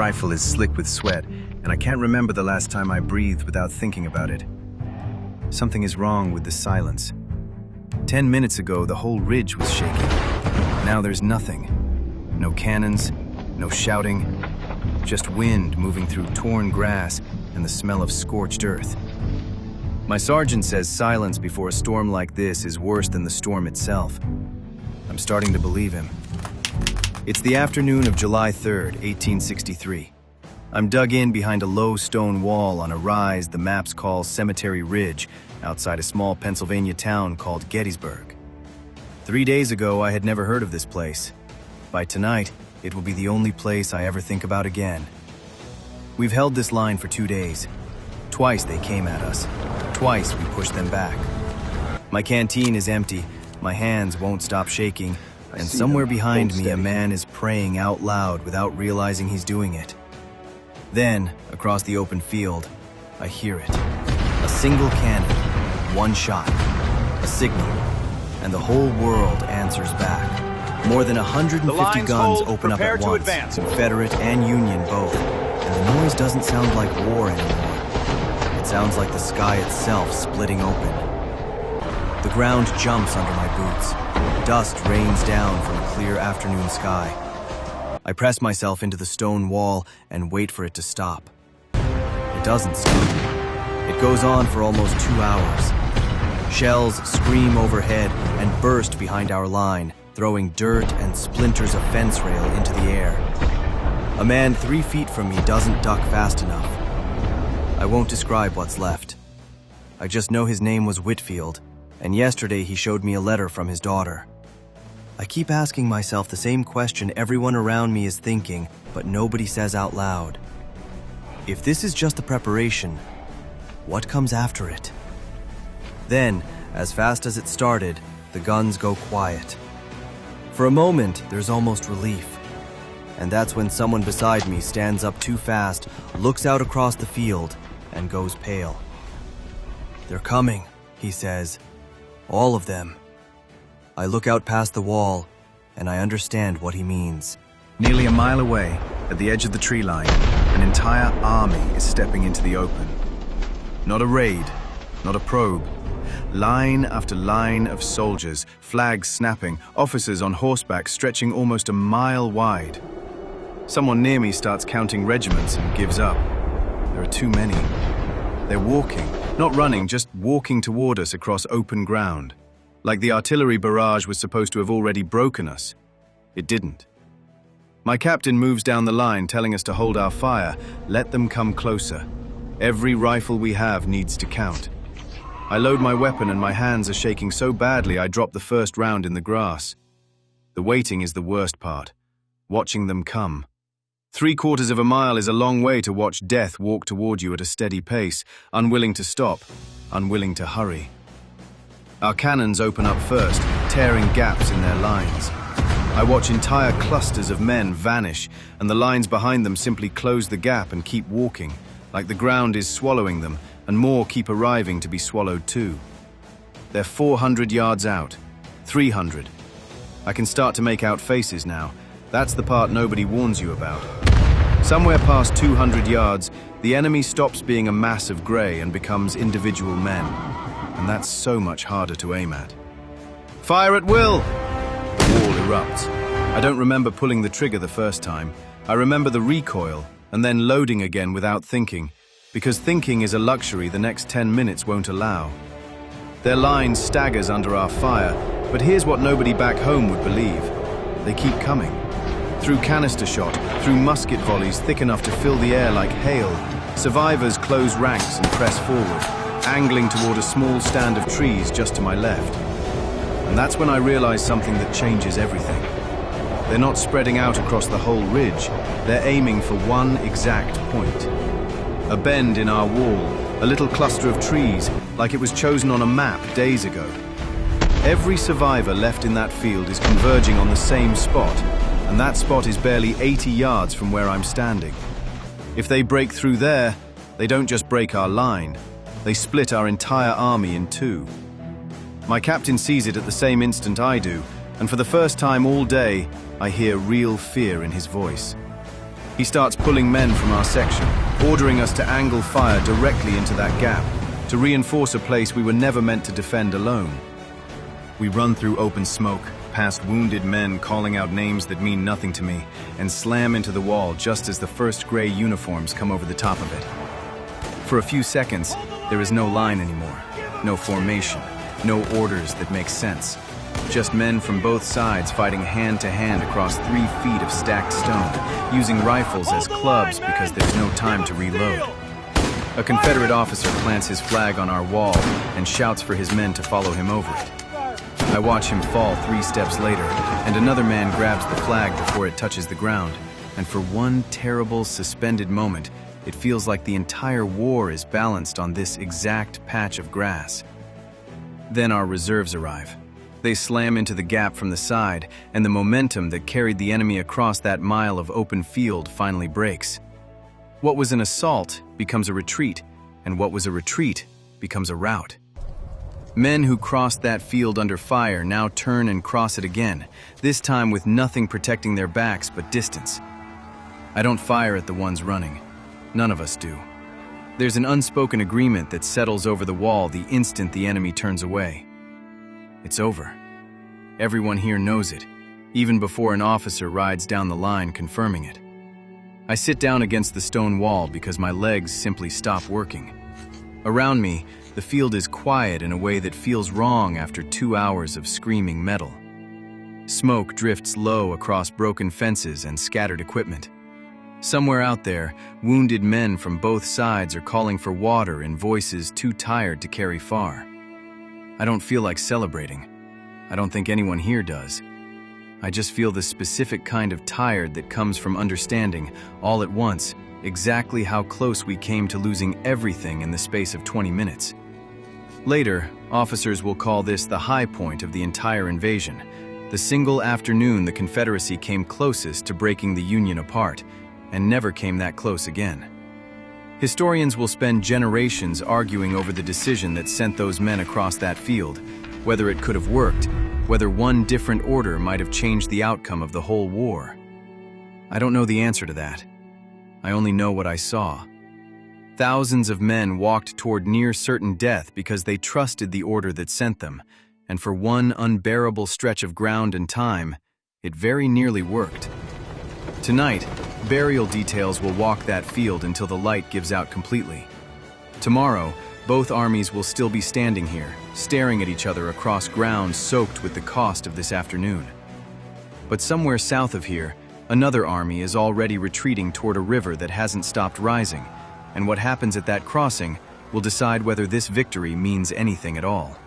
rifle is slick with sweat, and I can't remember the last time I breathed without thinking about it. Something is wrong with the silence. 10 minutes ago, the whole ridge was shaking. Now there's nothing. No cannons, no shouting, just wind moving through torn grass and the smell of scorched earth. My sergeant says silence before a storm like this is worse than the storm itself. I'm starting to believe him. It's the afternoon of July 3rd, 1863. I'm dug in behind a low stone wall on a rise the maps call Cemetery Ridge, outside a small Pennsylvania town called Gettysburg. 3 days ago, I had never heard of this place. By tonight, it will be the only place I ever think about again. We've held this line for 2 days. Twice they came at us. Twice we pushed them back. My canteen is empty, my hands won't stop shaking, and somewhere behind me a man is praying out loud without realizing he's doing it. Then, across the open field, I hear it. A single cannon, one shot, a signal, and the whole world answers back. More than 150 guns open up at once, Confederate and Union both, and the noise doesn't sound like war anymore. It sounds like the sky itself splitting open. The ground jumps under my boots. Dust rains down from a clear afternoon sky. I press myself into the stone wall and wait for it to stop. It doesn't stop. It goes on for almost 2 hours. Shells scream overhead and burst behind our line, throwing dirt and splinters of fence rail into the air. A man 3 feet from me doesn't duck fast enough. I won't describe what's left. I just know his name was Whitfield, and yesterday he showed me a letter from his daughter. I keep asking myself the same question everyone around me is thinking, but nobody says out loud. If this is just the preparation, what comes after it? Then, as fast as it started, the guns go quiet. For a moment, there's almost relief. And that's when someone beside me stands up too fast, looks out across the field, and goes pale. "They're coming," he says. "All of them." I look out past the wall, and I understand what he means. Nearly a mile away, at the edge of the tree line, an entire army is stepping into the open. Not a raid, not a probe. Line after line of soldiers, flags snapping, officers on horseback stretching almost a mile wide. Someone near me starts counting regiments and gives up. There are too many. They're walking, not running, just walking toward us across open ground. Like the artillery barrage was supposed to have already broken us. It didn't. My captain moves down the line, telling us to hold our fire, let them come closer. Every rifle we have needs to count. I load my weapon and my hands are shaking so badly I drop the first round in the grass. The waiting is the worst part. Watching them come. 3/4 of a mile is a long way to watch death walk toward you at a steady pace, unwilling to stop, unwilling to hurry. Our cannons open up first, tearing gaps in their lines. I watch entire clusters of men vanish, and the lines behind them simply close the gap and keep walking, like the ground is swallowing them, and more keep arriving to be swallowed too. They're 400 yards out, 300. I can start to make out faces now. That's the part nobody warns you about. Somewhere past 200 yards, the enemy stops being a mass of grey and becomes individual men. And that's so much harder to aim at. Fire at will! The wall erupts. I don't remember pulling the trigger the first time. I remember the recoil, and then loading again without thinking, because thinking is a luxury the next 10 minutes won't allow. Their line staggers under our fire, but here's what nobody back home would believe. They keep coming. Through canister shot, through musket volleys thick enough to fill the air like hail, survivors close ranks and press forward, angling toward a small stand of trees just to my left. And that's when I realize something that changes everything. They're not spreading out across the whole ridge, they're aiming for one exact point. A bend in our wall, a little cluster of trees, like it was chosen on a map days ago. Every survivor left in that field is converging on the same spot, and that spot is barely 80 yards from where I'm standing. If they break through there, they don't just break our line, they split our entire army in two. My captain sees it at the same instant I do, and for the first time all day, I hear real fear in his voice. He starts pulling men from our section, ordering us to angle fire directly into that gap, to reinforce a place we were never meant to defend alone. We run through open smoke, past wounded men calling out names that mean nothing to me, and slam into the wall just as the first gray uniforms come over the top of it. For a few seconds, there is no line anymore, no formation, no orders that make sense. Just men from both sides fighting hand-to-hand across 3 feet of stacked stone, using rifles as clubs because there's no time to reload. A Confederate officer plants his flag on our wall and shouts for his men to follow him over it. I watch him fall 3 steps later, and another man grabs the flag before it touches the ground, and for one terrible, suspended moment, it feels like the entire war is balanced on this exact patch of grass. Then our reserves arrive. They slam into the gap from the side, and the momentum that carried the enemy across that mile of open field finally breaks. What was an assault becomes a retreat, and what was a retreat becomes a rout. Men who crossed that field under fire now turn and cross it again, this time with nothing protecting their backs but distance. I don't fire at the ones running. None of us do. There's an unspoken agreement that settles over the wall the instant the enemy turns away. It's over. Everyone here knows it, even before an officer rides down the line confirming it. I sit down against the stone wall because my legs simply stop working. Around me, the field is quiet in a way that feels wrong after 2 hours of screaming metal. Smoke drifts low across broken fences and scattered equipment. Somewhere out there, wounded men from both sides are calling for water in voices too tired to carry far. I don't feel like celebrating. I don't think anyone here does. I just feel the specific kind of tired that comes from understanding, all at once, exactly how close we came to losing everything in the space of 20 minutes. Later, officers will call this the high point of the entire invasion, the single afternoon the Confederacy came closest to breaking the Union apart, and never came that close again. Historians will spend generations arguing over the decision that sent those men across that field, whether it could have worked, whether one different order might have changed the outcome of the whole war. I don't know the answer to that. I only know what I saw. Thousands of men walked toward near certain death because they trusted the order that sent them, and for one unbearable stretch of ground and time, it very nearly worked. Tonight, burial details will walk that field until the light gives out completely. Tomorrow, both armies will still be standing here, staring at each other across ground soaked with the cost of this afternoon. But somewhere south of here, another army is already retreating toward a river that hasn't stopped rising, and what happens at that crossing will decide whether this victory means anything at all.